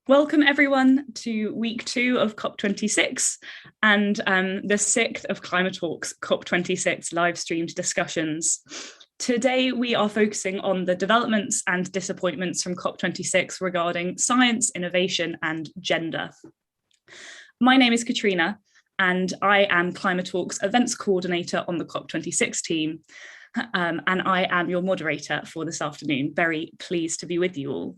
Welcome everyone to week 2 of COP26 and the 6th of ClimaTalk's COP26 live streamed discussions. Today we are focusing on the developments and disappointments from COP26 regarding science, innovation and gender. My name is Katrina and I am ClimaTalk's events coordinator on the COP26 team. And I am your moderator for this afternoon. Very pleased to be with you all.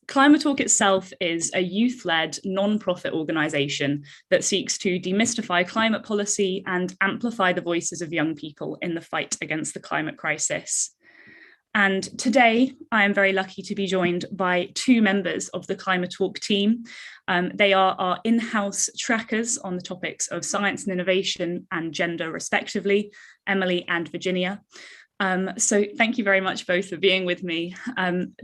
ClimaTalk itself is a youth-led non-profit organisation that seeks to demystify climate policy and amplify the voices of young people in the fight against the climate crisis. And today, I am very lucky to be joined by 2 members of the ClimaTalk team. They are our in-house trackers on the topics of science and innovation and gender, respectively, Emily and Virginia. So thank you very much both for being with me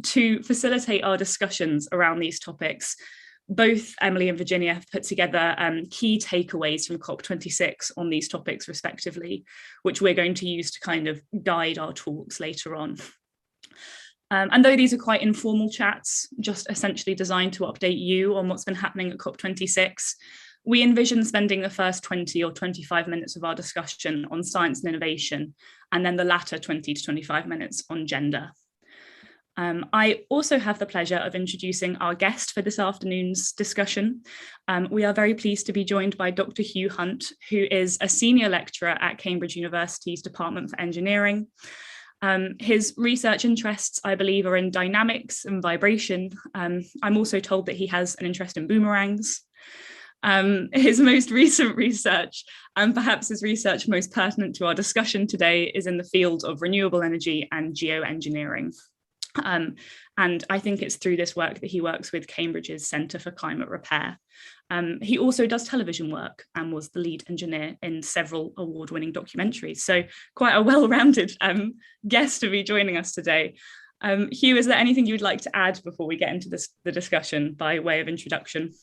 to facilitate our discussions around these topics. Both Emily and Virginia have put together key takeaways from COP26 on these topics respectively, which we're going to use to kind of guide our talks later on. And though these are quite informal chats, just essentially designed to update you on what's been happening at COP26, we envision spending the first 20 or 25 minutes of our discussion on science and innovation, and then the latter 20 to 25 minutes on gender. I also have the pleasure of introducing our guest for this afternoon's discussion. We are very pleased to be joined by Dr. Hugh Hunt, who is a senior lecturer at Cambridge University's Department for Engineering. His research interests, I believe, are in dynamics and vibration. I'm also told that he has an interest in boomerangs. His most recent research, and perhaps his research most pertinent to our discussion today, is in the field of renewable energy and geoengineering. And I think it's through this work that he works with Cambridge's Centre for Climate Repair. He also does television work and was the lead engineer in several award-winning documentaries. So quite a well-rounded guest to be joining us today. Hugh, is there anything you'd like to add before we get into the discussion by way of introduction?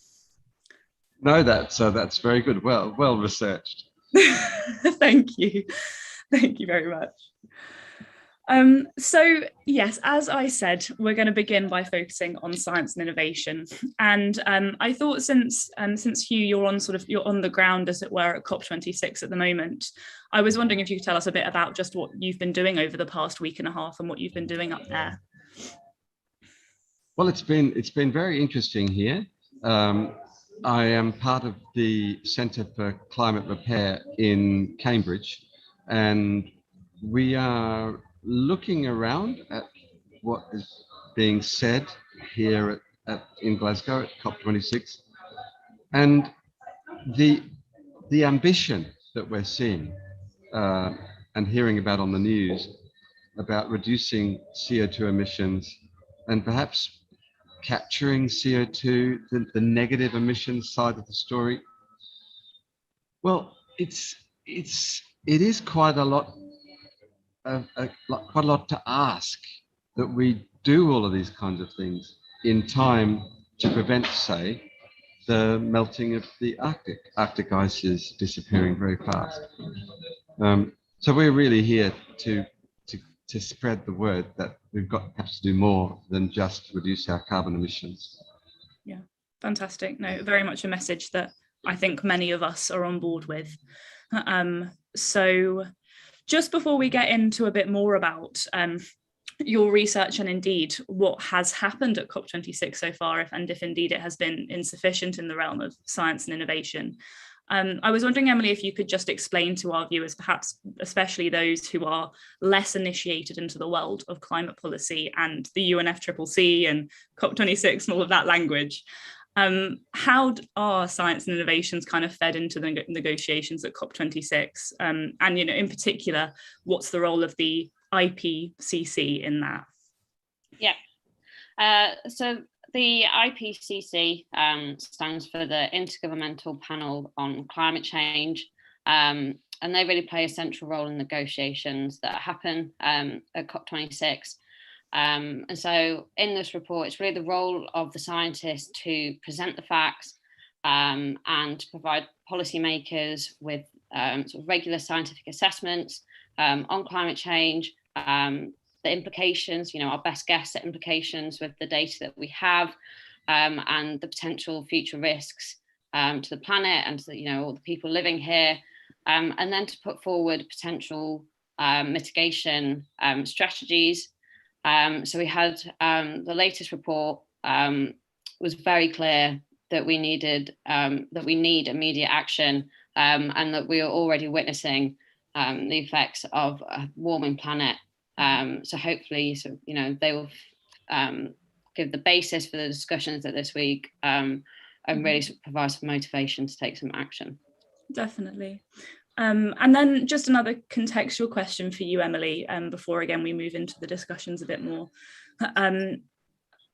No, that's very good. Well researched. Thank you very much. So yes, as I said, we're going to begin by focusing on science and innovation. And I thought since Hugh, you're on the ground, as it were, at COP26 at the moment, I was wondering if you could tell us a bit about just what you've been doing over the past week and a half and what you've been doing up there. Well, it's been very interesting here. I am part of the Centre for Climate Repair in Cambridge, and we are looking around at what is being said here in Glasgow at COP26, and the ambition that we're seeing and hearing about on the news about reducing CO2 emissions and perhaps capturing CO2, the negative emissions side of the story. Well, it is quite a lot to ask that we do all of these kinds of things in time to prevent, say, the melting of the Arctic. Arctic ice is disappearing very fast. So we're really here to spread the word that we've got perhaps to do more than just reduce our carbon emissions. Yeah, fantastic. No, very much a message that I think many of us are on board with. So just before we get into a bit more about your research and indeed what has happened at COP26 so far, if indeed it has been insufficient in the realm of science and innovation, I was wondering, Emily, if you could just explain to our viewers, perhaps especially those who are less initiated into the world of climate policy and the UNFCCC and COP26 and all of that language, how are science and innovations kind of fed into the negotiations at COP26? And, you know, in particular, what's the role of the IPCC in that? Yeah, so the IPCC stands for the Intergovernmental Panel on Climate Change, and they really play a central role in negotiations that happen at COP26. And so in this report, it's really the role of the scientists to present the facts and to provide policymakers with sort of regular scientific assessments on climate change, the implications, you know, our best guess at implications with the data that we have, and the potential future risks to the planet and to all the people living here, and then to put forward potential mitigation strategies. So we had the latest report was very clear that we need immediate action, and that we are already witnessing the effects of a warming planet. So hopefully, they will give the basis for the discussions at this week, and really provide some motivation to take some action. Definitely. And then just another contextual question for you, Emily, before again we move into the discussions a bit more.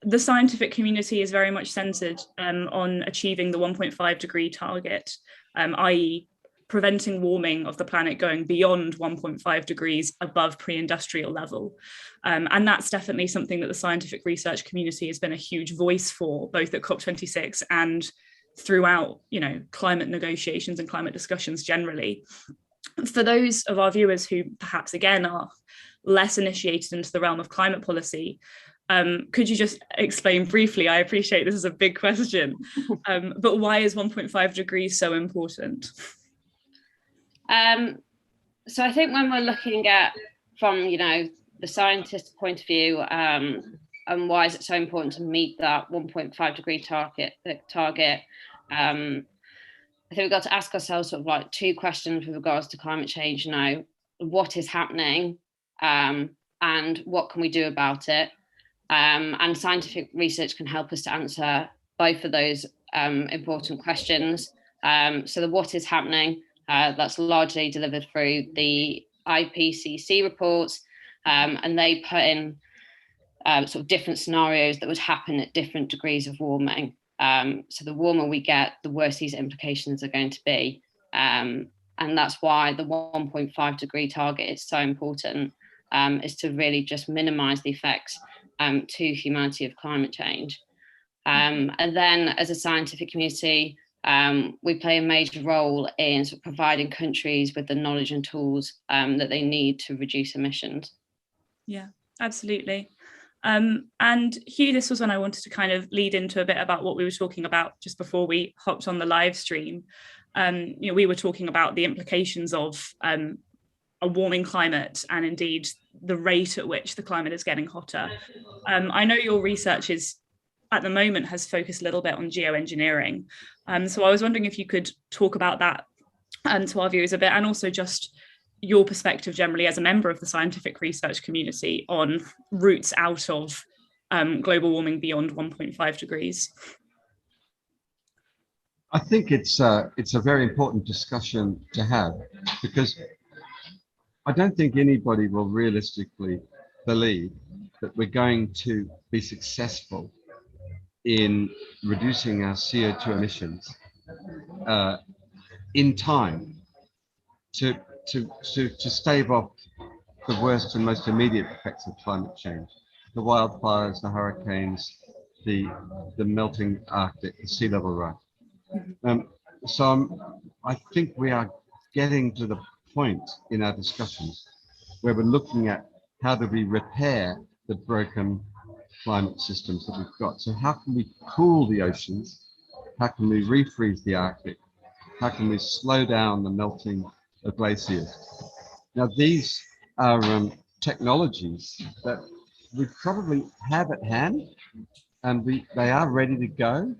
The scientific community is very much centred on achieving the 1.5 degree target, i.e. preventing warming of the planet going beyond 1.5 degrees above pre-industrial level. And that's definitely something that the scientific research community has been a huge voice for, both at COP26 and throughout, climate negotiations and climate discussions generally. For those of our viewers who perhaps again are less initiated into the realm of climate policy, could you just explain briefly, I appreciate this is a big question, but why is 1.5 degrees so important? So I think when we're looking at from, the scientist's point of view, and why is it so important to meet that 1.5 degree target, I think we've got to ask ourselves sort of like two questions with regards to climate change. What is happening, and what can we do about it? And scientific research can help us to answer both of those important questions. So the what is happening, that's largely delivered through the IPCC reports, and they put in sort of different scenarios that would happen at different degrees of warming. So the warmer we get, the worse these implications are going to be. And that's why the 1.5 degree target is so important, is to really just minimize the effects to humanity of climate change. And then as a scientific community, we play a major role in sort of providing countries with the knowledge and tools that they need to reduce emissions. Yeah, absolutely. And Hugh, this was when I wanted to kind of lead into a bit about what we were talking about just before we hopped on the live stream. We were talking about the implications of a warming climate and indeed the rate at which the climate is getting hotter. I know your research is at the moment has focused a little bit on geoengineering. So I was wondering if you could talk about that to our viewers a bit, and also just your perspective generally as a member of the scientific research community on routes out of global warming beyond 1.5 degrees. I think it's a very important discussion to have, because I don't think anybody will realistically believe that we're going to be successful in reducing our CO2 emissions in time to stave off the worst and most immediate effects of climate change: the wildfires, the hurricanes, the melting Arctic, the sea level rise. So I think we are getting to the point in our discussions where we're looking at how do we repair the broken climate systems that we've got. So how can we cool the oceans? How can we refreeze the Arctic? How can we slow down the melting of glaciers? Now, these are technologies that we probably have at hand, and they are ready to go.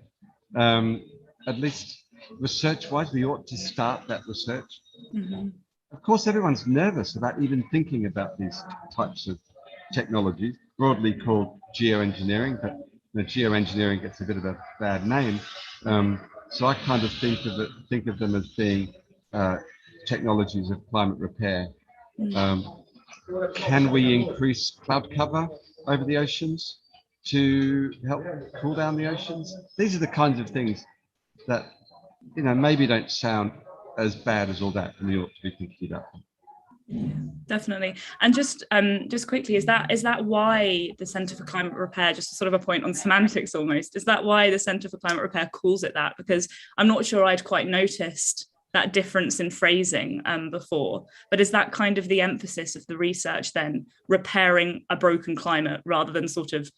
At least research-wise, we ought to start that research. Mm-hmm. Of course, everyone's nervous about even thinking about these types of technologies, broadly called geoengineering, but geoengineering gets a bit of a bad name. So I kind of think of them as being technologies of climate repair. Can we increase cloud cover over the oceans to help cool down the oceans? These are the kinds of things that maybe don't sound as bad as all that, and we ought to be thinking about them. Yeah, definitely. And just quickly, is that why the Centre for Climate Repair, just sort of a point on semantics almost, is that why the Centre for Climate Repair calls it that? Because I'm not sure I'd quite noticed that difference in phrasing before, but is that kind of the emphasis of the research then, repairing a broken climate rather than sort of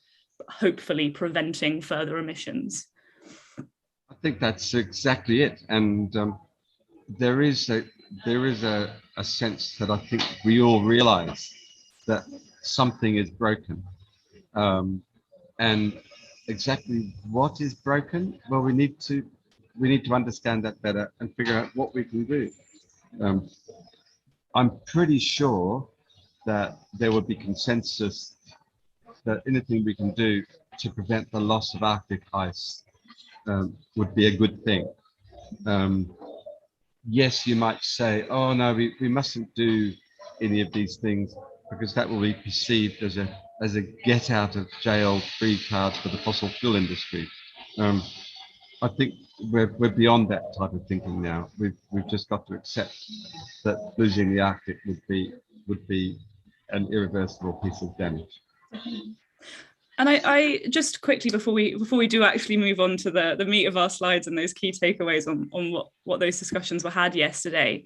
hopefully preventing further emissions? I think that's exactly it. And there is a sense that I think we all realize that something is broken. And exactly what is broken? Well, we need to understand that better and figure out what we can do. I'm pretty sure that there would be consensus that anything we can do to prevent the loss of Arctic ice would be a good thing. Yes, you might say, oh no, we mustn't do any of these things because that will be perceived as a get out of jail free card for the fossil fuel industry. I think we're beyond that type of thinking now. We've just got to accept that losing the Arctic would be an irreversible piece of damage. And I just quickly before we do actually move on to the meat of our slides and those key takeaways on what those discussions were had yesterday,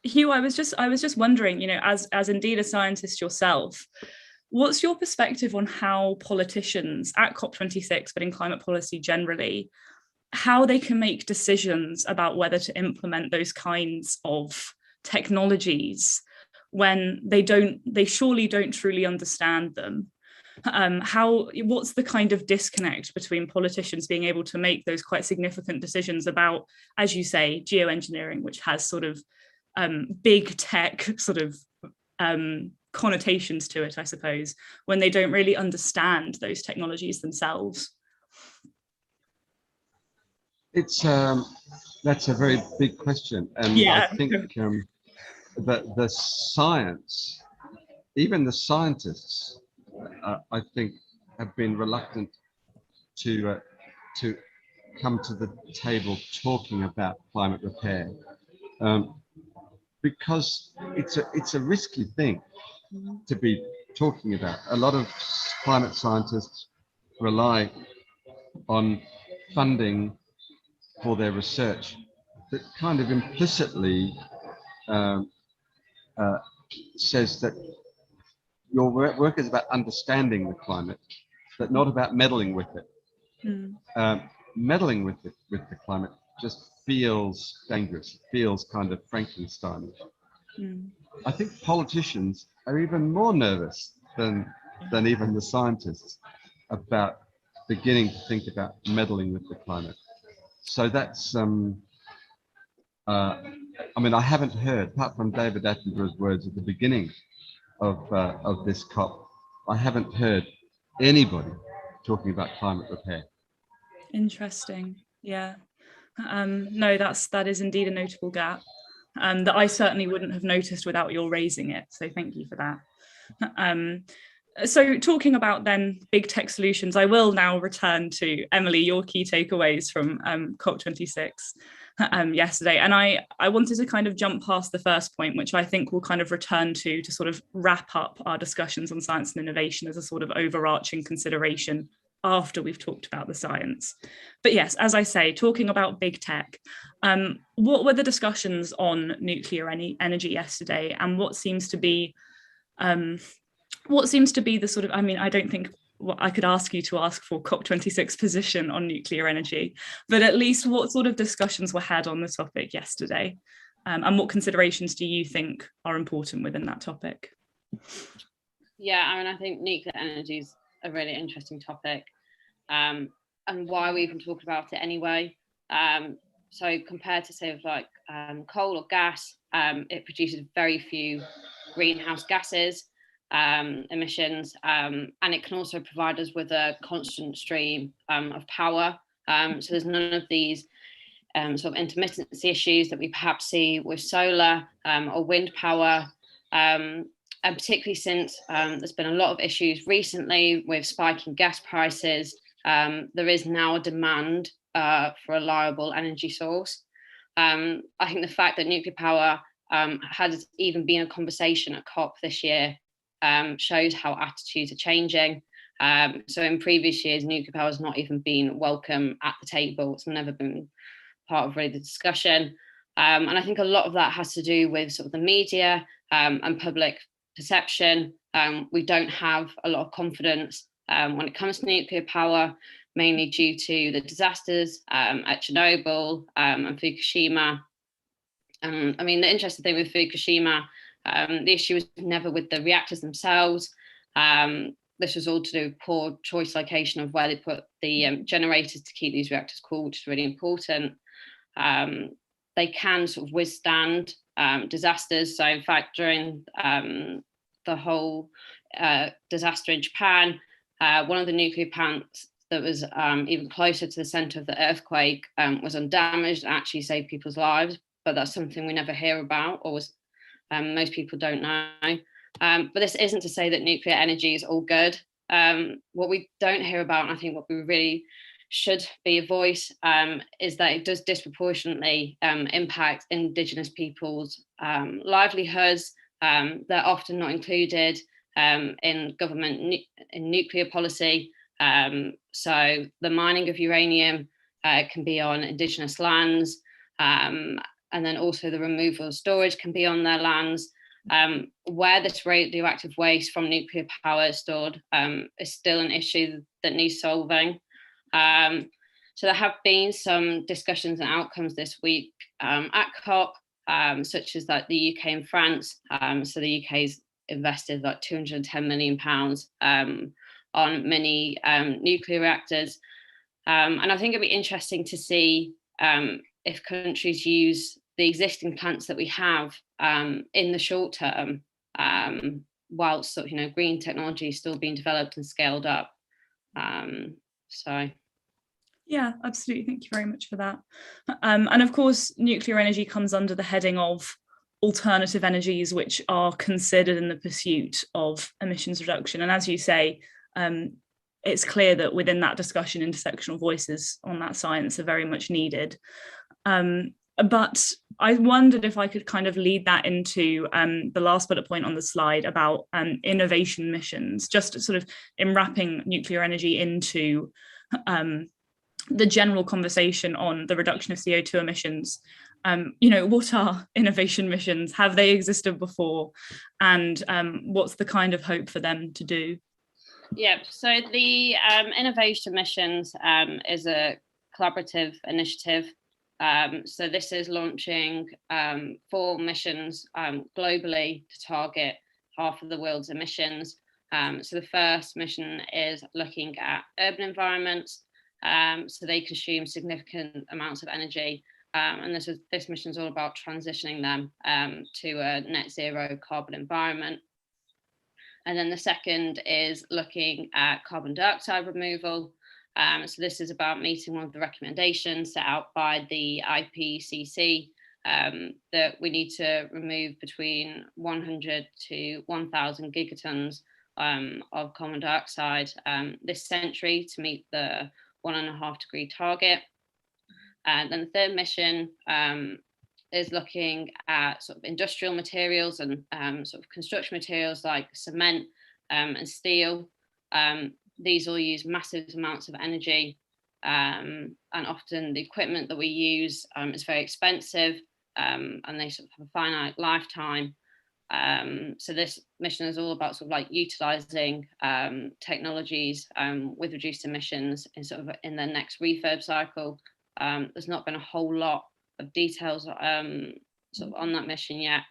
Hugh, I was just wondering, as indeed a scientist yourself, what's your perspective on how politicians at COP26, but in climate policy generally, how they can make decisions about whether to implement those kinds of technologies when they surely don't truly understand them? What's the kind of disconnect between politicians being able to make those quite significant decisions about, as you say, geoengineering, which has sort of big tech sort of connotations to it, I suppose, when they don't really understand those technologies themselves? It's that's a very big question, and yeah. I think that the science, even the scientists, I think, have been reluctant to come to the table talking about climate repair, because it's a risky thing to be talking about. A lot of climate scientists rely on funding for their research that kind of implicitly says that your work is about understanding the climate, but not about meddling with it. Meddling with the climate just feels dangerous. It feels kind of Frankensteinish. I think politicians are even more nervous than even the scientists about beginning to think about meddling with the climate. So that's I mean, I haven't heard, apart from David Attenborough's words at the beginning of this COP, I haven't heard anybody talking about climate repair. Interesting. Yeah. No, that is indeed a notable gap that I certainly wouldn't have noticed without your raising it. So thank you for that. So talking about then big tech solutions, I will now return to Emily, your key takeaways from COP26 yesterday. And I wanted to kind of jump past the first point, which I think we'll kind of return to sort of wrap up our discussions on science and innovation as a sort of overarching consideration after we've talked about the science. But yes, as I say, talking about big tech, what were the discussions on nuclear energy yesterday, and what seems to be the sort of, I mean, I don't think I could ask you to ask for COP26 position on nuclear energy, but at least what sort of discussions were had on the topic yesterday, and what considerations do you think are important within that topic? Yeah, I mean, I think nuclear energy is a really interesting topic, and why we even talk about it anyway. So compared to, say, like coal or gas, it produces very few greenhouse gases emissions, and it can also provide us with a constant stream of power. So there's none of these sort of intermittency issues that we perhaps see with solar or wind power. And particularly since there's been a lot of issues recently with spiking gas prices, there is now a demand for a reliable energy source. I think the fact that nuclear power has even been a conversation at COP this year shows how attitudes are changing. So in previous years, nuclear power has not even been welcome at the table. It's never been part of really the discussion. And I think a lot of that has to do with sort of the media and public perception. We don't have a lot of confidence when it comes to nuclear power, mainly due to the disasters at Chernobyl and Fukushima. I mean, the interesting thing with Fukushima, the issue was never with the reactors themselves. This was all to do with poor choice location of where they put the generators to keep these reactors cool, which is really important. They can sort of withstand disasters. So in fact, during the whole disaster in Japan, one of the nuclear plants that was even closer to the center of the earthquake was undamaged and actually saved people's lives. But that's something we never hear about, or most people don't know. But this isn't to say that nuclear energy is all good. What we don't hear about, and I think what we really should be a voice, is that it does disproportionately impact Indigenous people's livelihoods. They're often not included in government in nuclear policy. So the mining of uranium can be on Indigenous lands, and then also the removal of storage can be on their lands. Where this radioactive waste from nuclear power is stored is still an issue that needs solving. So there have been some discussions and outcomes this week at COP, such as that the UK and France. So the UK's invested like £210 million on many nuclear reactors. And I think it'd be interesting to see if countries use the existing plants that we have in the short term, whilst green technology is still being developed and scaled up. So. Yeah, absolutely. Thank you very much for that. And of course, nuclear energy comes under the heading of alternative energies, which are considered in the pursuit of emissions reduction. And as you say, it's clear that within that discussion, intersectional voices on that science are very much needed. But I wondered if I could kind of lead that into the last bullet point on the slide about innovation missions, just sort of in wrapping nuclear energy into the general conversation on the reduction of CO2 emissions. What are innovation missions? Have they existed before? And what's the kind of hope for them to do? Yeah, so the innovation missions is a collaborative initiative. So this is launching 4 missions globally to target half of the world's emissions. So the first mission is looking at urban environments. So they consume significant amounts of energy. And this mission is all about transitioning them to a net zero carbon environment. And then the second is looking at carbon dioxide removal. So this is about meeting one of the recommendations set out by the IPCC that we need to remove between 100 to 1,000 gigatons of carbon dioxide this century to meet the 1.5 degree target. And then the third mission is looking at sort of industrial materials and sort of construction materials like cement and steel. These all use massive amounts of energy, and often the equipment that we use is very expensive, and they sort of have a finite lifetime. So this mission is all about sort of like utilizing technologies with reduced emissions in the next refurb cycle. There's not been a whole lot of details sort of on that mission yet.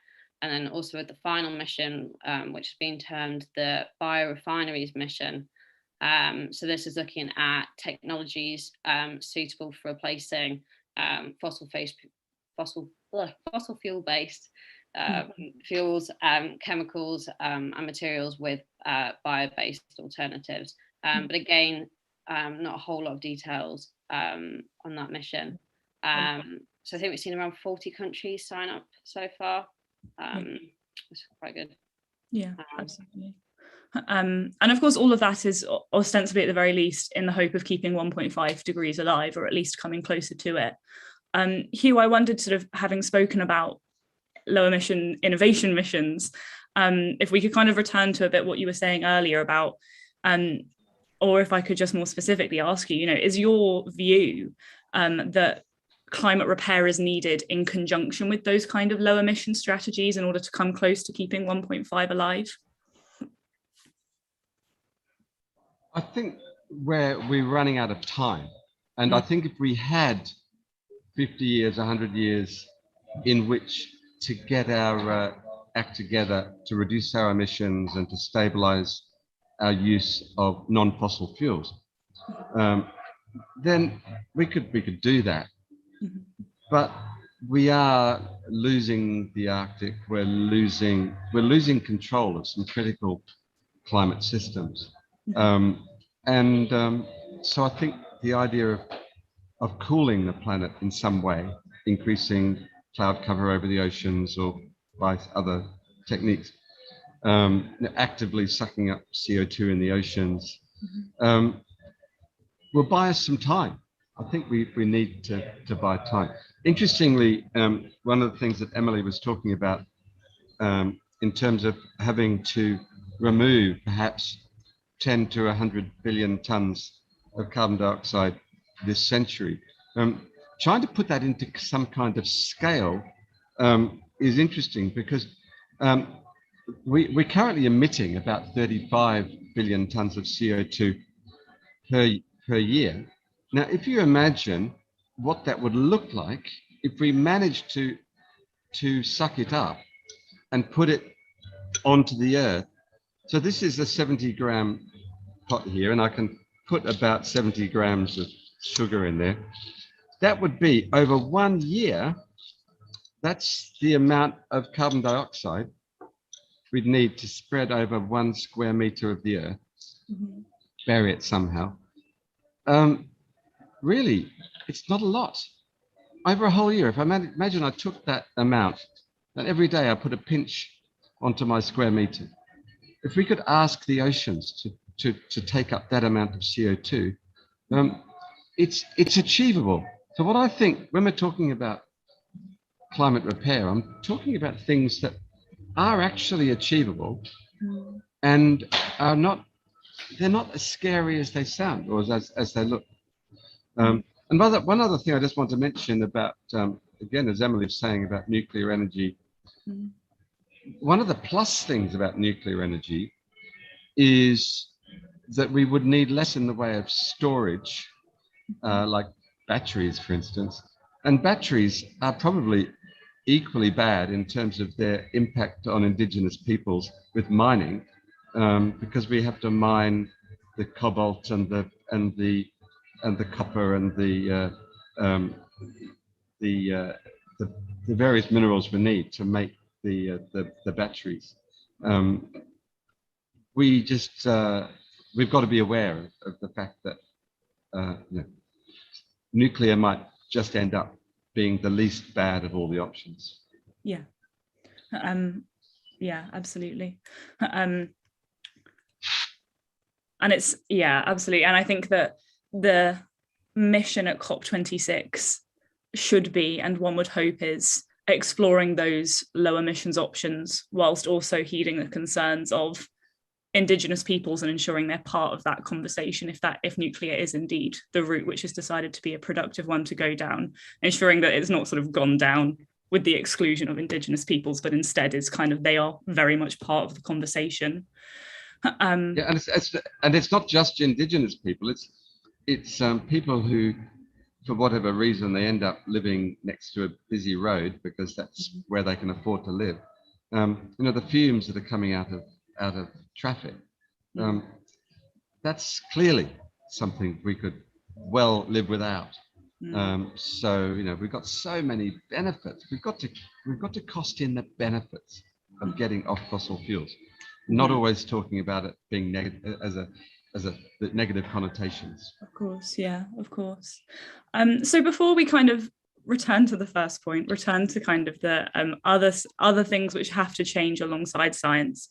And then also with the final mission, which has been termed the Biorefineries Mission. So this is looking at technologies suitable for replacing fossil fuel based fuels, chemicals and materials with bio-based alternatives. But again, not a whole lot of details on that mission. So I think we've seen around 40 countries sign up so far. It's quite good. Yeah, absolutely. And of course, all of that is ostensibly, at the very least, in the hope of keeping 1.5 degrees alive, or at least coming closer to it. Hugh, I wondered, sort of having spoken about low emission innovation missions, if we could kind of return to a bit what you were saying earlier about, or if I could just more specifically ask you, is your view that climate repair is needed in conjunction with those kind of low emission strategies in order to come close to keeping 1.5 alive? I think we're running out of time. And I think if we had 50 years, 100 years in which to get our act together to reduce our emissions and to stabilize our use of non-fossil fuels, then we could do that. But we are losing the Arctic. We're losing control of some critical climate systems. So I think the idea of cooling the planet in some way, increasing cloud cover over the oceans or by other techniques, actively sucking up CO2 in the oceans, will buy us some time. I think we need to buy time. Interestingly, one of the things that Emily was talking about in terms of having to remove perhaps 10 to 100 billion tons of carbon dioxide this century, trying to put that into some kind of scale is interesting, because we're currently emitting about 35 billion tons of CO2 per year. Now, if you imagine what that would look like if we managed to suck it up and put it onto the earth. So this is a 70-gram pot here, and I can put about 70 grams of sugar in there. That would be over 1 year. That's the amount of carbon dioxide we'd need to spread over 1 square meter of the earth, bury it somehow. Really, it's not a lot. Over a whole year, if I imagine I took that amount, and every day I put a pinch onto my square meter. If we could ask the oceans to take up that amount of CO2, it's achievable. So what I think when we're talking about climate repair, I'm talking about things that are actually achievable and they're not as scary as they sound or as they look. And one other thing I just want to mention about, again, as Emily was saying about nuclear energy, one of the plus things about nuclear energy is that we would need less in the way of storage, like batteries, for instance. And batteries are probably equally bad in terms of their impact on indigenous peoples with mining, because we have to mine the cobalt and the copper and the various minerals we need to make the batteries. We've got to be aware of the fact that nuclear might just end up being the least bad of all the options. Yeah, absolutely. And it's, absolutely. And I think that the mission at COP26 should be, and one would hope is, exploring those low emissions options whilst also heeding the concerns of indigenous peoples and ensuring they're part of that conversation if nuclear is indeed the route which is decided to be a productive one to go down, ensuring that it's not sort of gone down with the exclusion of indigenous peoples, but instead is kind of, they are very much part of the conversation. And it's not just indigenous people, it's people who, for whatever reason, they end up living next to a busy road because that's where they can afford to live. The fumes that are coming out of traffic, that's clearly something we could well live without. So we've got so many benefits. We've got to cost in the benefits of getting off fossil fuels, not always talking about it being negative as the negative connotations. Of course, yeah, of course. So before we kind of return to the first point, return to kind of the other things which have to change alongside science.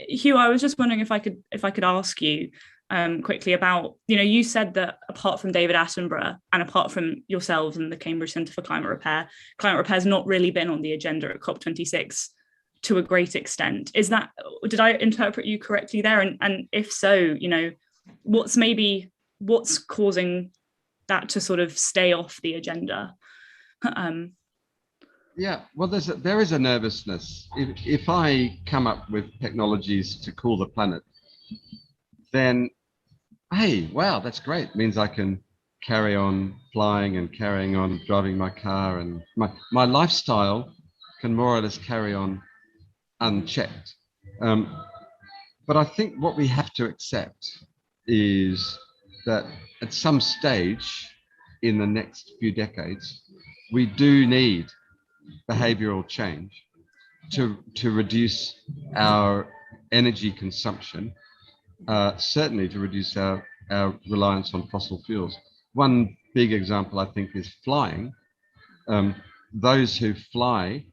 Hugh, I was just wondering if I could ask you quickly about, you said that apart from David Attenborough and apart from yourselves and the Cambridge Centre for Climate Repair has not really been on the agenda at COP26 to a great extent. Did I interpret you correctly there? And if so, what's causing that to sort of stay off the agenda? Yeah, well, there is a nervousness. If I come up with technologies to cool the planet, then hey, wow, that's great. It means I can carry on flying and carrying on driving my car, and my lifestyle can more or less carry on unchecked. But I think what we have to accept is that at some stage in the next few decades, we do need behavioral change to reduce our energy consumption, certainly to reduce our reliance on fossil fuels. One big example, I think, is flying. Those who fly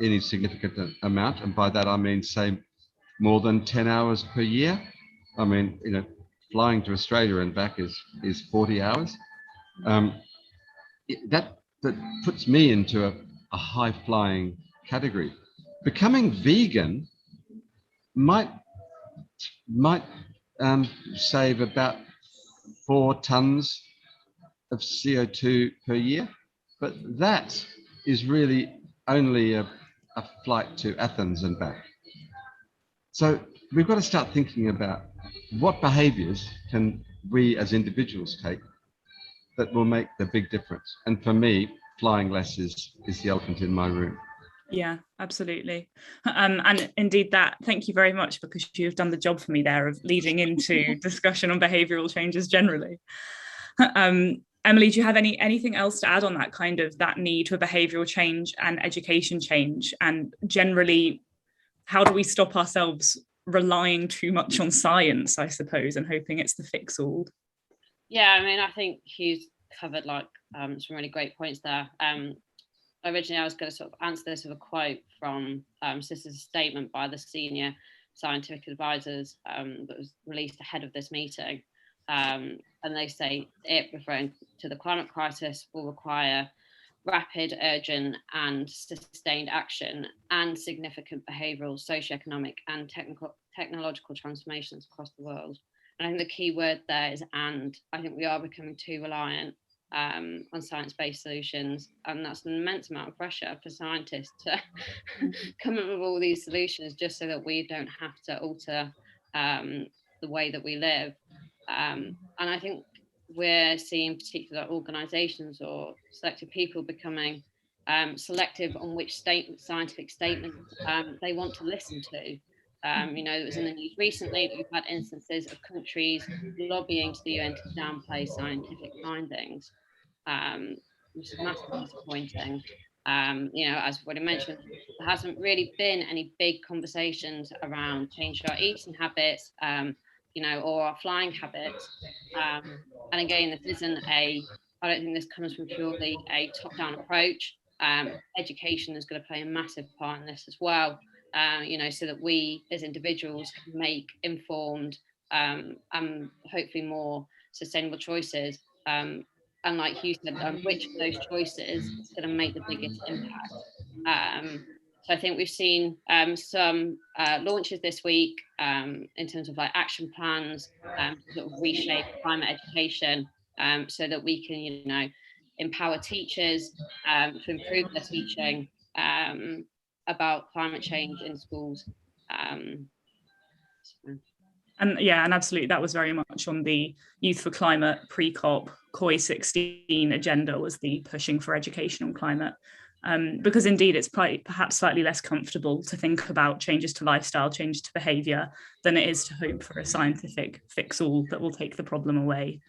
any significant amount, and by that I mean, say, more than 10 hours per year. I mean, flying to Australia and back is 40 hours. That puts me into a high flying category. Becoming vegan might save about 4 tons of CO2 per year, but that is really only a flight to Athens and back. So we've got to start thinking about what behaviors can we as individuals take that will make the big difference. And for me, flying less is the elephant in my room. Yeah, absolutely. And indeed thank you very much, because you've done the job for me there of leading into discussion on behavioural changes generally. Emily, do you have anything else to add on that kind of that need for behavioural change and education change? And generally, how do we stop ourselves relying too much on science, I suppose, and hoping it's the fix all? Yeah, I mean, I think Hugh's covered some really great points there. Originally, I was going to sort of answer this with a quote from this is a statement by the senior scientific advisors that was released ahead of this meeting. And they say it, referring to the climate crisis, will require rapid, urgent and sustained action and significant behavioural, socioeconomic and technological transformations across the world. And I think the key word there is and. I think we are becoming too reliant on science-based solutions, and that's an immense amount of pressure for scientists to come up with all these solutions just so that we don't have to alter the way that we live. And I think we're seeing particular organisations or selected people becoming selective on which scientific statements they want to listen to. It was in the news recently that we've had instances of countries lobbying to the UN to downplay scientific findings, which is massively disappointing. As I've already mentioned, there hasn't really been any big conversations around changing our eating habits, or our flying habits. And again, this isn't I don't think this comes from purely a top-down approach. Education is going to play a massive part in this as well. So that we as individuals can make informed and hopefully more sustainable choices. And like Hugh said, which of those choices is going to make the biggest impact? So I think we've seen some launches this week in terms of action plans to sort of reshape climate education so that we can, empower teachers to improve their teaching about climate change in schools. And absolutely, that was very much on the Youth for Climate pre-COP COP26 agenda, was the pushing for education on climate. Because indeed, it's perhaps slightly less comfortable to think about changes to lifestyle, changes to behaviour, than it is to hope for a scientific fix-all that will take the problem away.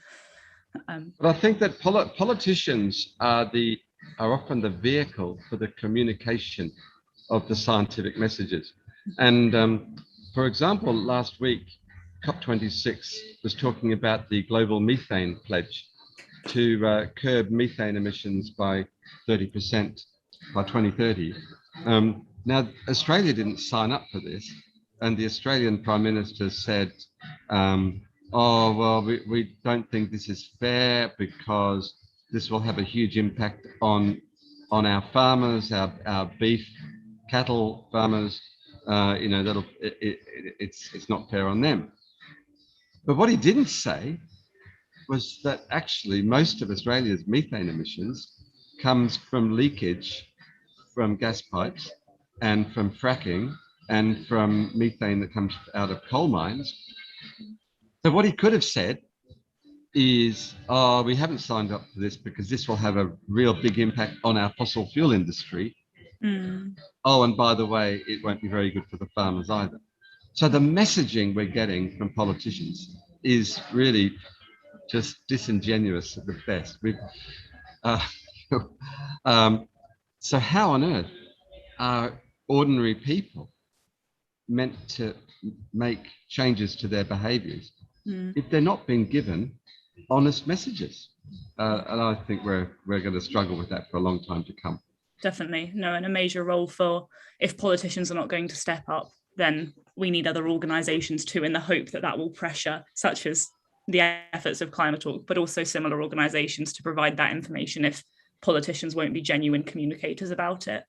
But I think that politicians are often the vehicle for the communication of the scientific messages. And for example, last week, COP26 was talking about the global methane pledge to curb methane emissions by 30% by 2030. Now, Australia didn't sign up for this, and the Australian Prime Minister said, we don't think this is fair because this will have a huge impact on our farmers, our beef, cattle farmers. It's not fair on them. But what he didn't say was that actually most of Australia's methane emissions comes from leakage from gas pipes and from fracking and from methane that comes out of coal mines. So what he could have said is, oh, we haven't signed up for this because this will have a real big impact on our fossil fuel industry. Oh, and by the way, it won't be very good for the farmers either. So the messaging we're getting from politicians is really just disingenuous at the best. So how on earth are ordinary people meant to make changes to their behaviours if they're not being given honest messages? And I think we're going to struggle with that for a long time to come. Definitely. No, and a major role for, if politicians are not going to step up, then we need other organisations too, in the hope that that will pressure, such as the efforts of ClimaTalk, but also similar organisations, to provide that information if politicians won't be genuine communicators about it.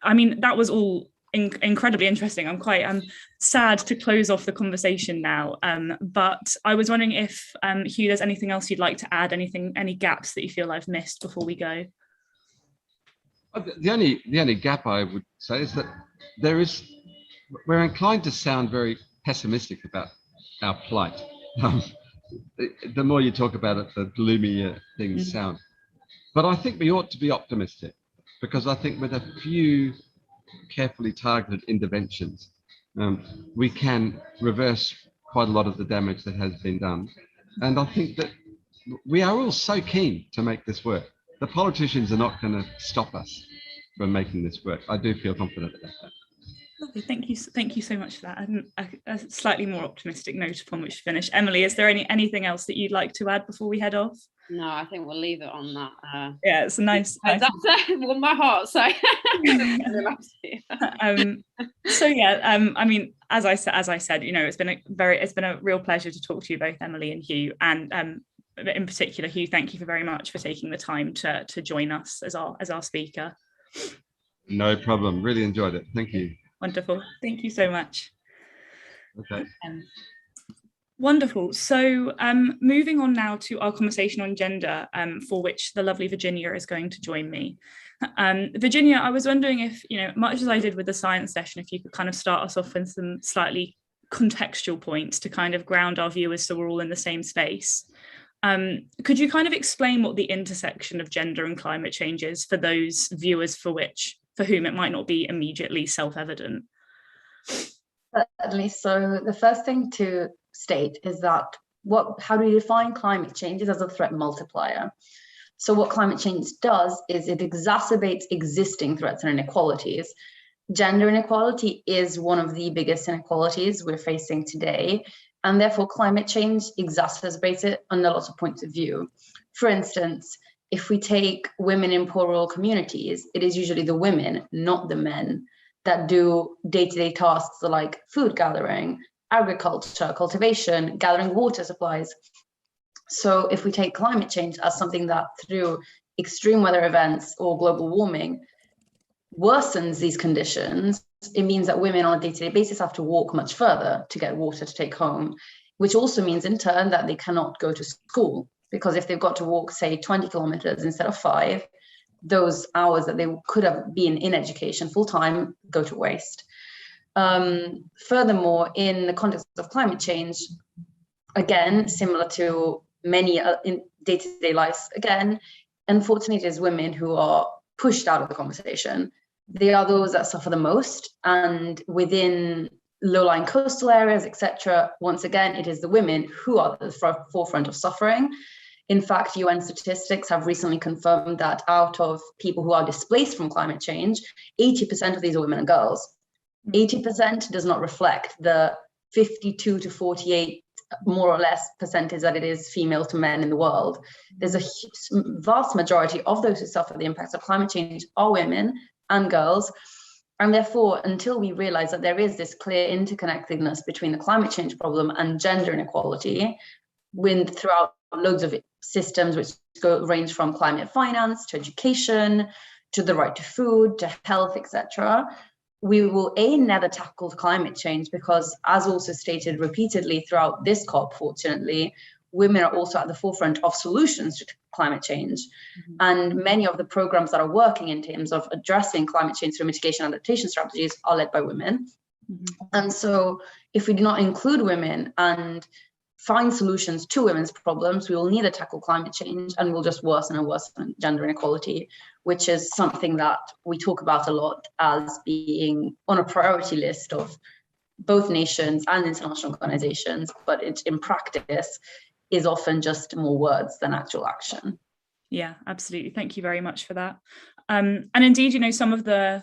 I mean, that was all incredibly interesting. I'm sad to close off the conversation now, but I was wondering if, Hugh, there's anything else you'd like to add, any gaps that you feel I've missed before we go? The only gap I would say is that we're inclined to sound very pessimistic about our plight. The more you talk about it, the gloomier things sound. But I think we ought to be optimistic, because I think with a few carefully targeted interventions, we can reverse quite a lot of the damage that has been done. And I think that we are all so keen to make this work. The politicians are not going to stop us from making this work. I do feel confident about that. Lovely, thank you so much for that. A slightly more optimistic note upon which to finish. Emily, is there anything else that you'd like to add before we head off? No, I think we'll leave it on that. Yeah, it's a nice. That's warmed my heart. So. So yeah, I mean, as I said, you know, it's been a real pleasure to talk to you both, Emily and Hugh, and in particular, Hugh, thank you very much for taking the time to join us as our speaker. No problem. Really enjoyed it. Thank you. Wonderful. Thank you so much. Okay. Wonderful. So moving on now to our conversation on gender, for which the lovely Virginia is going to join me. Virginia, I was wondering if, you know, much as I did with the science session, if you could kind of start us off with some slightly contextual points to kind of ground our viewers so we're all in the same space. Could you kind of explain what the intersection of gender and climate change is for those viewers for whom it might not be immediately self-evident? Certainly. So the first thing to state is that how do we define climate change as a threat multiplier? So what climate change does is it exacerbates existing threats and inequalities. Gender inequality is one of the biggest inequalities we're facing today, and therefore climate change exacerbates it under lots of points of view. For instance, if we take women in poor rural communities, it is usually the women, not the men, that do day-to-day tasks like food gathering, agriculture, cultivation, gathering water supplies. So if we take climate change as something that through extreme weather events or global warming worsens these conditions, it means that women on a day-to-day basis have to walk much further to get water to take home, which also means in turn that they cannot go to school, because if they've got to walk, say, 20 kilometers instead of 5, those hours that they could have been in education full-time go to waste. Furthermore, in the context of climate change, again, similar to many in day-to-day lives, again, unfortunately, it is women who are pushed out of the conversation. They are those that suffer the most, and within low-lying coastal areas, etc., once again, it is the women who are at the forefront of suffering. In fact, UN statistics have recently confirmed that out of people who are displaced from climate change, 80% of these are women and girls. 80% does not reflect the 52 to 48, more or less, percentage that it is female to men in the world. There's a vast majority of those who suffer the impacts of climate change are women and girls. And therefore, until we realize that there is this clear interconnectedness between the climate change problem and gender inequality, throughout loads of systems which range from climate finance to education, to the right to food, to health, etc., we will never tackle climate change, because, as also stated repeatedly throughout this COP, fortunately, women are also at the forefront of solutions to climate change. Mm-hmm. And many of the programs that are working in terms of addressing climate change through mitigation and adaptation strategies are led by women. And so if we do not include women and find solutions to women's problems, we will neither tackle climate change and we'll just worsen and worsen gender inequality, which is something that we talk about a lot as being on a priority list of both nations and international organizations, but it in practice is often just more words than actual action. Yeah, absolutely. Thank you very much for that. And indeed, you know, some of the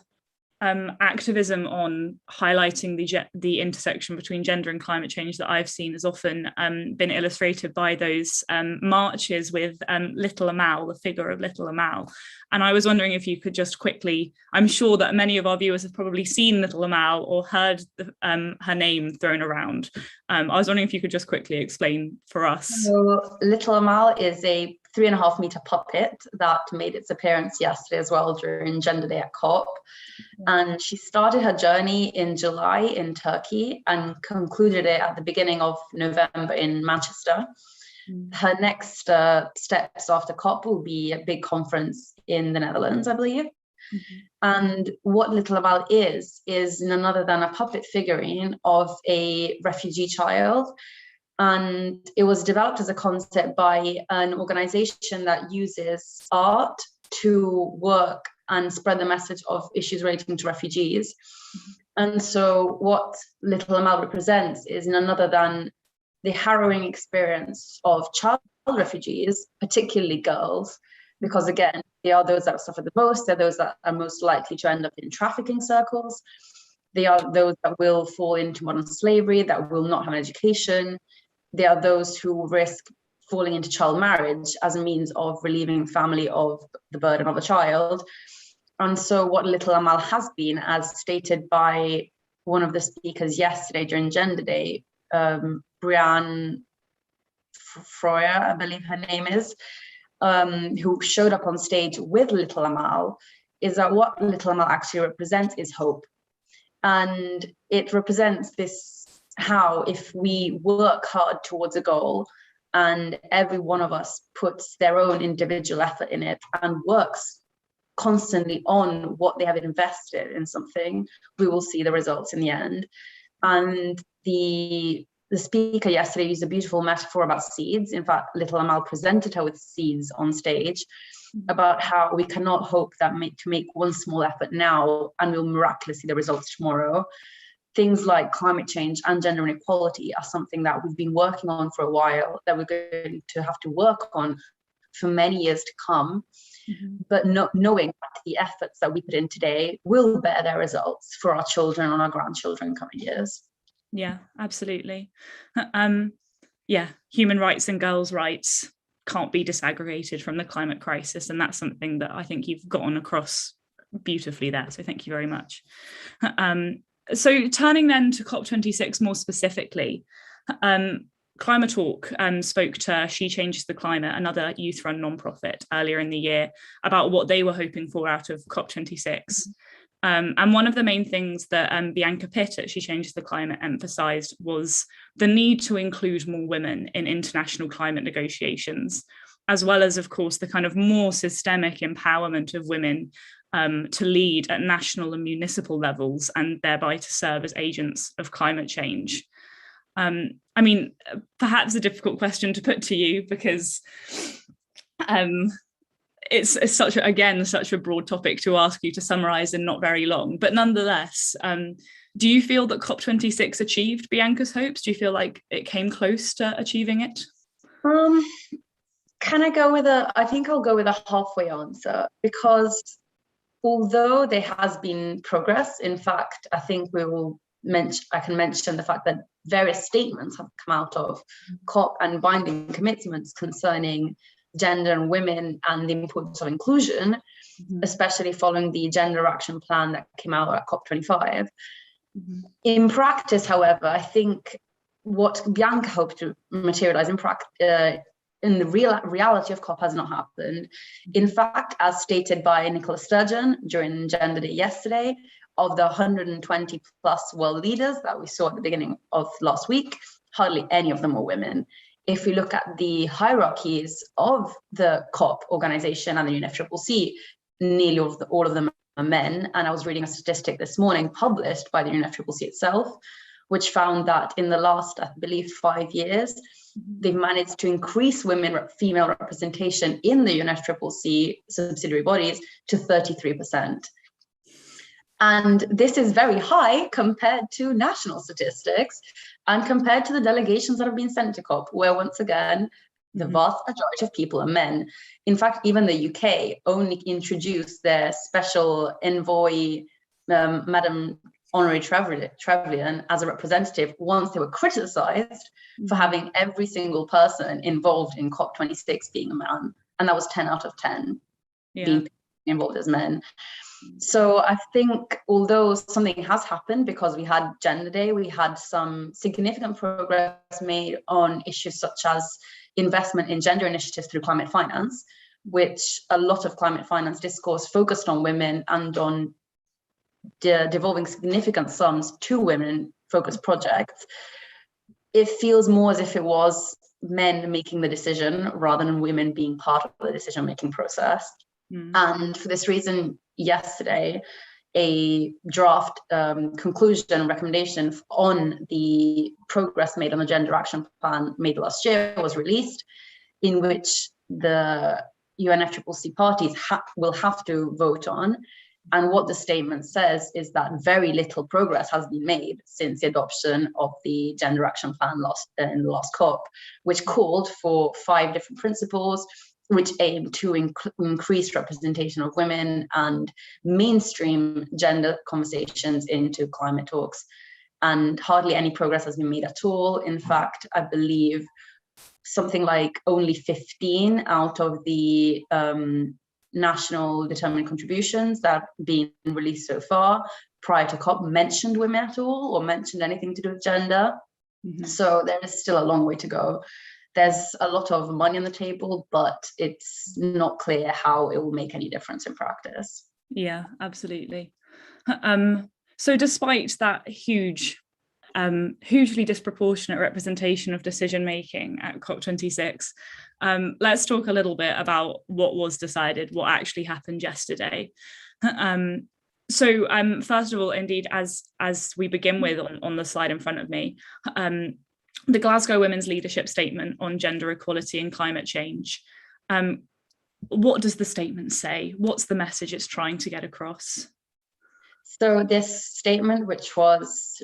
activism on highlighting the intersection between gender and climate change that I've seen has often been illustrated by those marches with Little Amal, the figure of Little Amal. And I was wondering if you could just quickly, I'm sure that many of our viewers have probably seen Little Amal or heard her name thrown around. I was wondering if you could just quickly explain for us. So Little Amal is a 3.5-meter puppet that made its appearance yesterday as well during Gender Day at COP. And she started her journey in July in Turkey and concluded it at the beginning of November in Manchester. Her next steps after COP will be a big conference in the Netherlands, I believe. And what Little Amal is none other than a puppet figurine of a refugee child. And it was developed as a concept by an organization that uses art to work and spread the message of issues relating to refugees. And so what Little Amal represents is none other than the harrowing experience of child refugees, particularly girls, because again, they are those that suffer the most, they're those that are most likely to end up in trafficking circles, they are those that will fall into modern slavery, that will not have an education, they are those who risk falling into child marriage as a means of relieving family of the burden of a child. And so what Little Amal has been, as stated by one of the speakers yesterday during Gender Day, Brianne Froyer, I believe her name is, who showed up on stage with Little Amal, is that what Little Amal actually represents is hope. And it represents this, how if we work hard towards a goal and every one of us puts their own individual effort in it and works constantly on what they have invested in something, we will see the results in the end. And the speaker yesterday used a beautiful metaphor about seeds. In fact, Little Amal presented her with seeds on stage about how we cannot hope that to make one small effort now and we'll miraculously see the results tomorrow. Things like climate change and gender inequality are something that we've been working on for a while, that we're going to have to work on for many years to come. But knowing that the efforts that we put in today will bear their results for our children and our grandchildren in coming years. Yeah, absolutely. Yeah, human rights and girls' rights can't be disaggregated from the climate crisis. And that's something that I think you've gotten across beautifully there. So thank you very much. So turning then to COP26 more specifically, ClimaTalk spoke to She Changes the Climate, another youth-run nonprofit, earlier in the year about what they were hoping for out of COP26. And one of the main things that Bianca Pitt at She Changes the Climate emphasised was the need to include more women in international climate negotiations, as well as, of course, the kind of more systemic empowerment of women to lead at national and municipal levels and thereby to serve as agents of climate change. I mean, perhaps a difficult question to put to you because it's such a broad topic to ask you to summarise in not very long. But nonetheless, do you feel that COP26 achieved Bianca's hopes? Do you feel like it came close to achieving it? Can I go with I think I'll go with a halfway answer, because although there has been progress, in fact, I think I can mention the fact that various statements have come out of COP and binding commitments concerning gender and women and the importance of inclusion, especially following the gender action plan that came out at COP25. In practice, however, I think what Bianca hoped to materialize in the reality of COP has not happened. In fact, as stated by Nicola Sturgeon during Gender Day yesterday, of the 120 plus world leaders that we saw at the beginning of last week, hardly any of them were women. If we look at the hierarchies of the COP organization and the UNFCCC, nearly all of them are men. And I was reading a statistic this morning published by the UNFCCC itself, which found that in the last, I believe, 5 years, they've managed to increase female representation in the UNFCCC subsidiary bodies to 33%. And this is very high compared to national statistics and compared to the delegations that have been sent to COP, where once again, the vast majority of people are men. In fact, even the UK only introduced their special envoy, Madam Honorary Trevelyan, as a representative once they were criticized for having every single person involved in COP26 being a man. And that was 10 out of 10 being involved as men. So I think although something has happened, because we had Gender Day, we had some significant progress made on issues such as investment in gender initiatives through climate finance, which a lot of climate finance discourse focused on women and on devolving significant sums to women-focused projects. It feels more as if it was men making the decision rather than women being part of the decision-making process. And for this reason, yesterday, a draft conclusion recommendation on the progress made on the Gender Action Plan made last year was released, in which the UNFCCC parties will have to vote on. And what the statement says is that very little progress has been made since the adoption of the Gender Action Plan in the last COP, which called for 5 different principles, which aim to increase representation of women and mainstream gender conversations into climate talks. And hardly any progress has been made at all. In fact, I believe something like only 15 out of the national determined contributions that have been released so far prior to COP mentioned women at all or mentioned anything to do with gender. So there is still a long way to go. There's a lot of money on the table, but it's not clear how it will make any difference in practice. Yeah, absolutely. So despite that hugely disproportionate representation of decision making at COP26, let's talk a little bit about what was decided, what actually happened yesterday. So first of all, indeed, as we begin with on the slide in front of me, the Glasgow Women's Leadership Statement on Gender Equality and Climate Change. What does the statement say? What's the message it's trying to get across? So this statement, which was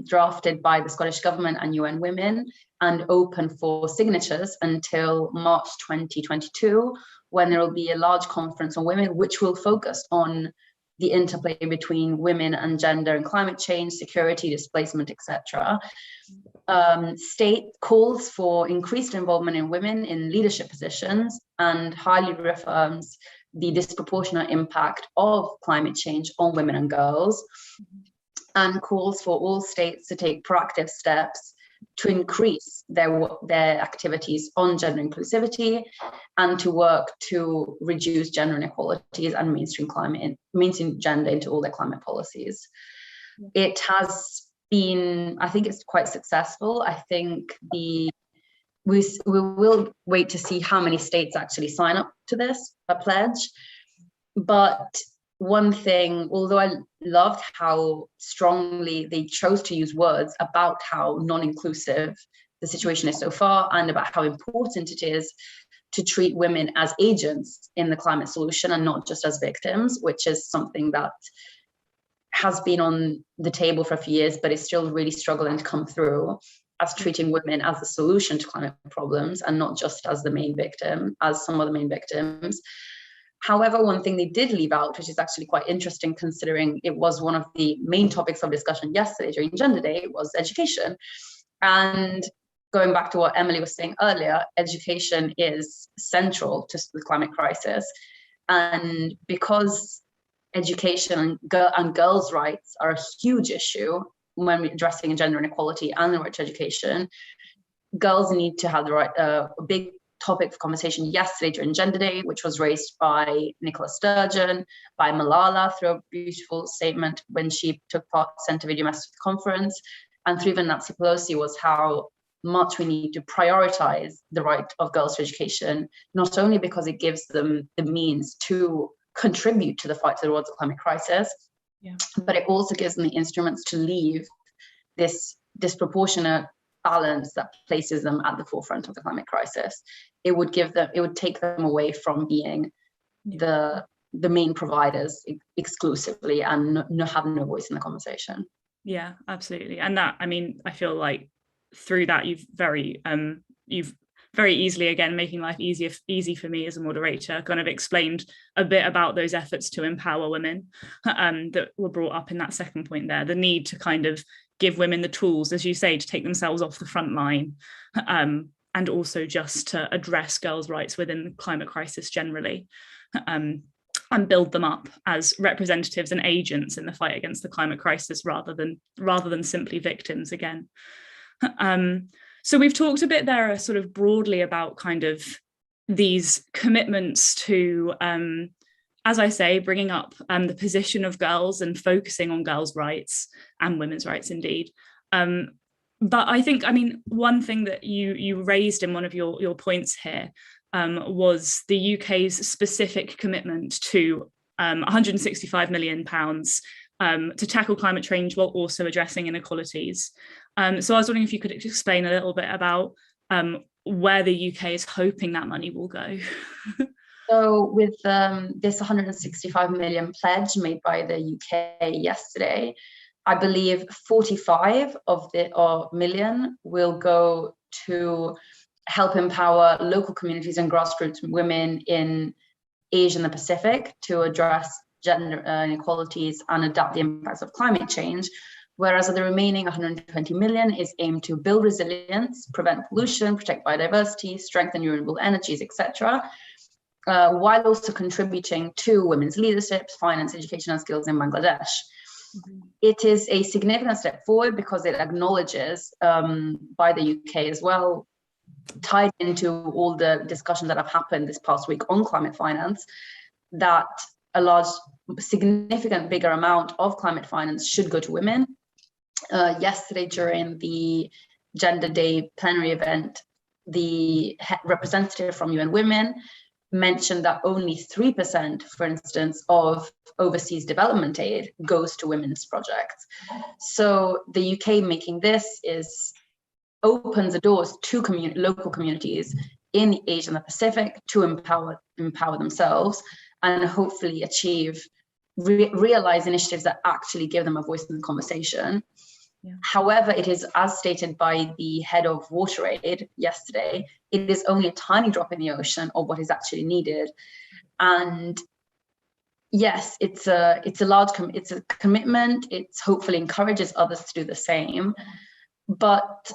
drafted by the Scottish Government and UN Women and open for signatures until March 2022, when there will be a large conference on women, which will focus on the interplay between women and gender and climate change, security, displacement, etc. State calls for increased involvement in women in leadership positions and highly reaffirms the disproportionate impact of climate change on women and girls, and calls for all states to take proactive steps to increase their activities on gender inclusivity and to work to reduce gender inequalities and mainstream gender into all their climate policies. It has been, I think it's quite successful. I think we will wait to see how many states actually sign up to this pledge. But one thing, although I loved how strongly they chose to use words about how non-inclusive the situation is so far and about how important it is to treat women as agents in the climate solution and not just as victims, which is something that has been on the table for a few years, but is still really struggling to come through, as treating women as the solution to climate problems and not just as the main victim, as some of the main victims. However, one thing they did leave out, which is actually quite interesting considering it was one of the main topics of discussion yesterday during Gender Day, was education. And going back to what Emily was saying earlier, education is central to the climate crisis. And because education and girls' rights are a huge issue when we're addressing gender inequality and the right to education, girls need to have the right, a big topic of conversation yesterday during Gender Day, which was raised by Nicola Sturgeon, by Malala through a beautiful statement when she took part, sent a video message to the conference, and through even Nancy Pelosi, was how much we need to prioritize the right of girls to education, not only because it gives them the means to contribute to the fight towards the climate crisis. Yeah. But it also gives them the instruments to leave this disproportionate balance that places them at the forefront of the climate crisis. It would take them away from being the main providers exclusively and have no voice in the conversation. Yeah, absolutely. And that, I mean, I feel like through that you've very easily, again, making life easy for me as a moderator, kind of explained a bit about those efforts to empower women that were brought up in that second point there, the need to kind of give women the tools, as you say, to take themselves off the front line, and also just to address girls' rights within the climate crisis generally, and build them up as representatives and agents in the fight against the climate crisis rather than simply victims again. So we've talked a bit there sort of broadly about kind of these commitments to, as I say, bringing up the position of girls and focusing on girls' rights and women's rights indeed. But I think, I mean, one thing that you raised in one of your points here was the UK's specific commitment to £165 million to tackle climate change while also addressing inequalities. So I was wondering if you could explain a little bit about where the UK is hoping that money will go. So with this 165 million pledge made by the UK yesterday, I believe 45 of the million will go to help empower local communities and grassroots women in Asia and the Pacific to address gender inequalities and adapt the impacts of climate change, whereas the remaining 120 million is aimed to build resilience, prevent pollution, protect biodiversity, strengthen renewable energies, etc., while also contributing to women's leadership, finance, education, and skills in Bangladesh. Mm-hmm. It is a significant step forward because it acknowledges by the UK as well, tied into all the discussions that have happened this past week on climate finance, that a significant bigger amount of climate finance should go to women. Yesterday, during the Gender Day plenary event, the representative from UN Women mentioned that only 3%, for instance, of overseas development aid goes to women's projects. So the UK making this opens the doors to local communities in Asia and the Pacific to empower themselves and hopefully realize initiatives that actually give them a voice in the conversation. Yeah. However, it is, as stated by the head of WaterAid yesterday, it is only a tiny drop in the ocean of what is actually needed. And yes, it's a commitment. It hopefully encourages others to do the same. But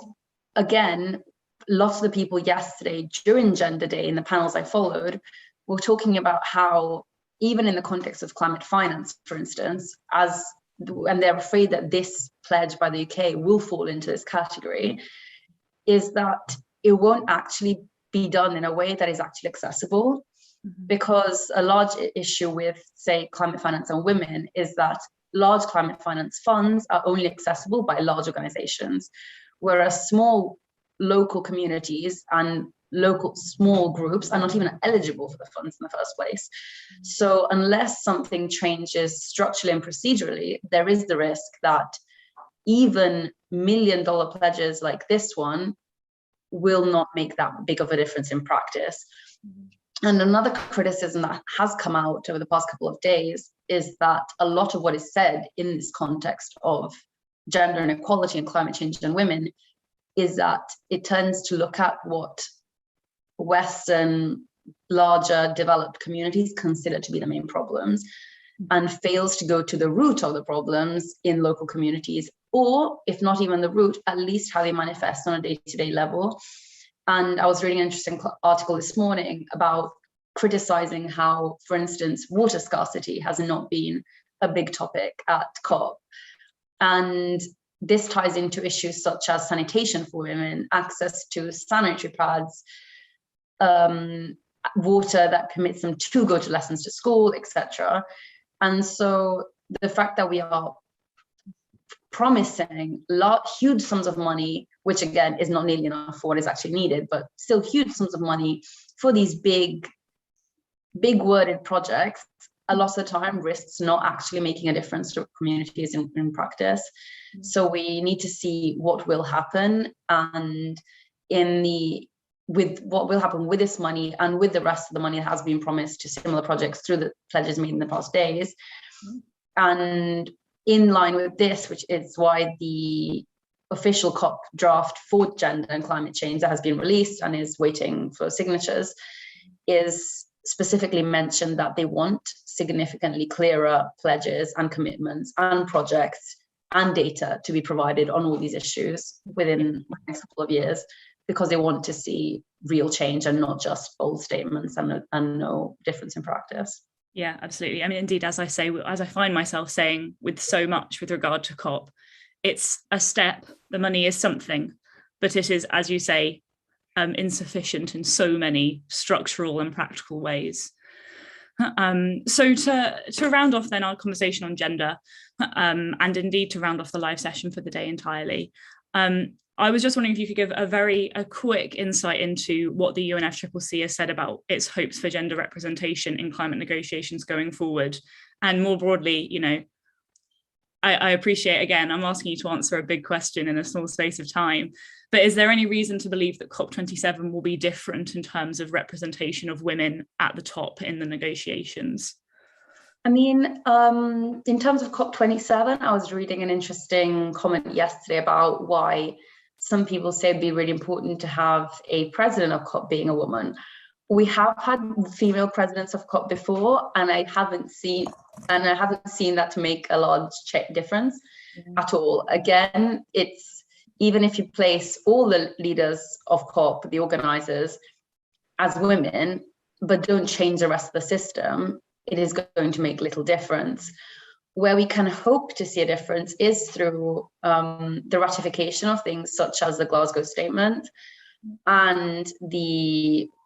again, lots of the people yesterday during Gender Day in the panels I followed were talking about how, even in the context of climate finance, for instance, and they're afraid that this pledge by the UK will fall into this category, is that it won't actually be done in a way that is actually accessible. Mm-hmm. Because a large issue with, say, climate finance and women is that large climate finance funds are only accessible by large organizations, whereas small local communities and local small groups are not even eligible for the funds in the first place. So unless something changes structurally and procedurally, there is the risk that even $1 million pledges like this one will not make that big of a difference in practice. And another criticism that has come out over the past couple of days is that a lot of what is said in this context of gender inequality and climate change and women is that it tends to look at what Western, larger developed communities consider to be the main problems and fails to go to the root of the problems in local communities, or if not even the root, at least how they manifest on a day-to-day level. And I was reading an interesting article this morning about criticizing how, for instance, water scarcity has not been a big topic at COP. And this ties into issues such as sanitation for women, access to sanitary pads, water that permits them to go to lessons to school, etc. And so the fact that we are promising huge sums of money, which again is not nearly enough for what is actually needed, but still huge sums of money for these big worded projects, a lot of the time risks not actually making a difference to communities in practice. So we need to see what will happen, and with what will happen with this money and with the rest of the money that has been promised to similar projects through the pledges made in the past days. And in line with this, which is why the official COP draft for gender and climate change that has been released and is waiting for signatures, is specifically mentioned that they want significantly clearer pledges and commitments and projects and data to be provided on all these issues within the next couple of years, because they want to see real change and not just bold statements and no difference in practice. Yeah, absolutely. I mean, indeed, as I find myself saying with so much with regard to COP, it's a step, the money is something, but it is, as you say, insufficient in so many structural and practical ways. So to round off then our conversation on gender, and indeed to round off the live session for the day entirely, I was just wondering if you could give a quick insight into what the UNFCCC has said about its hopes for gender representation in climate negotiations going forward. And more broadly, you know, I appreciate, again, I'm asking you to answer a big question in a small space of time, but is there any reason to believe that COP27 will be different in terms of representation of women at the top in the negotiations? I mean, in terms of COP27, I was reading an interesting comment yesterday about why some people say it'd be really important to have a president of COP being a woman. We have had female presidents of COP before, and I haven't seen that to make a large difference at all. Again, it's even if you place all the leaders of COP, the organizers, as women, but don't change the rest of the system, it is going to make little difference. Where we can hope to see a difference is through the ratification of things such as the Glasgow Statement, and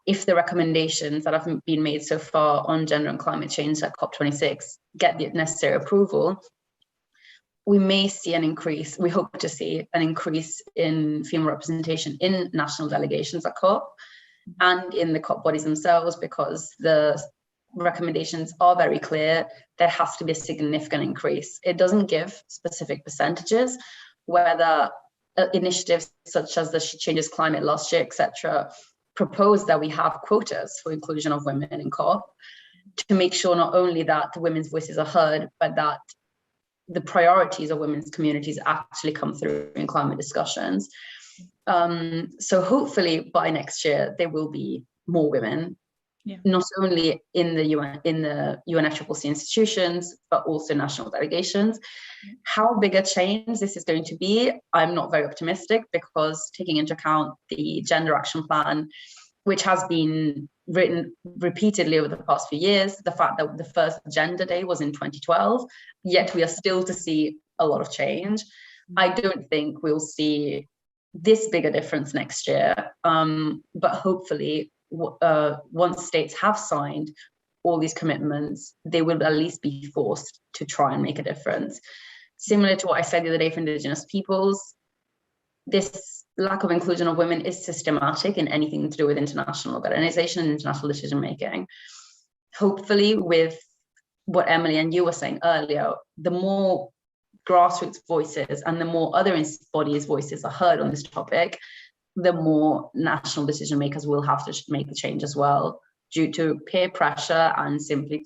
if the recommendations that have been made so far on gender and climate change at COP26 get the necessary approval, we may see an increase. We hope to see an increase in female representation in national delegations at COP and in the COP bodies themselves, because the recommendations are very clear. There has to be a significant increase. It doesn't give specific percentages, whether initiatives such as the She Changes Climate last year, etc., propose that we have quotas for inclusion of women in COP to make sure not only that the women's voices are heard, but that the priorities of women's communities actually come through in climate discussions. So hopefully by next year, there will be more women, not only in the UNFCCC institutions, but also national delegations. How big a change this is going to be, I'm not very optimistic, because taking into account the Gender Action Plan, which has been written repeatedly over the past few years, the fact that the first Gender Day was in 2012, yet we are still to see a lot of change. I don't think we'll see this big a difference next year, but hopefully once states have signed all these commitments, they will at least be forced to try and make a difference. Similar to what I said the other day for Indigenous peoples, this lack of inclusion of women is systematic in anything to do with international organization and international decision making. Hopefully, with what Emily and you were saying earlier, the more grassroots voices and the more other bodies' voices are heard on this topic, the more national decision makers will have to make the change as well, due to peer pressure and simply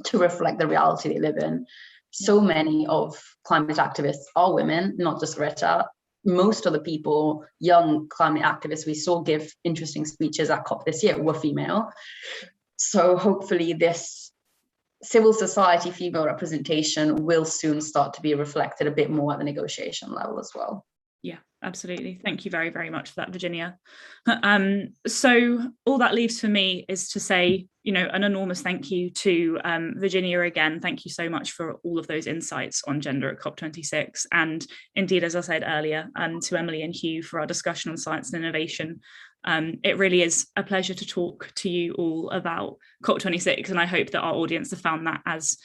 to reflect the reality they live in. So many of climate activists are women, not just Greta. Most of the people, young climate activists we saw give interesting speeches at COP this year were female. So hopefully this civil society female representation will soon start to be reflected a bit more at the negotiation level as well. Yeah, absolutely. Thank you very, very much for that, Virginia. So all that leaves for me is to say, you know, an enormous thank you to Virginia again. Thank you so much for all of those insights on gender at COP26. And indeed, as I said earlier, to Emily and Hugh for our discussion on science and innovation. It really is a pleasure to talk to you all about COP26. And I hope that our audience have found that as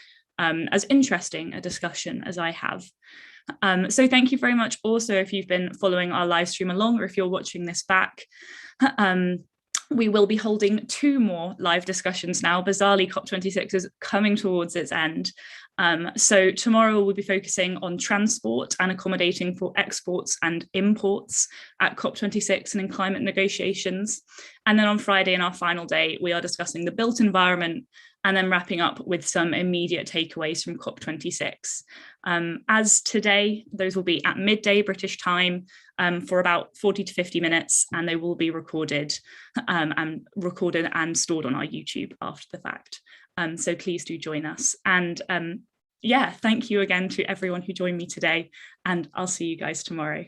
interesting a discussion as I have. So thank you very much also if you've been following our live stream along, or if you're watching this back. We will be holding 2 more live discussions now. Bizarrely, COP26 is coming towards its end. So tomorrow we'll be focusing on transport and accommodating for exports and imports at COP26 and in climate negotiations. And then on Friday, in our final day, we are discussing the built environment and then wrapping up with some immediate takeaways from COP26. As today, those will be at midday British time for about 40 to 50 minutes, and they will be recorded and stored on our YouTube after the fact. So please do join us. And yeah, thank you again to everyone who joined me today, and I'll see you guys tomorrow.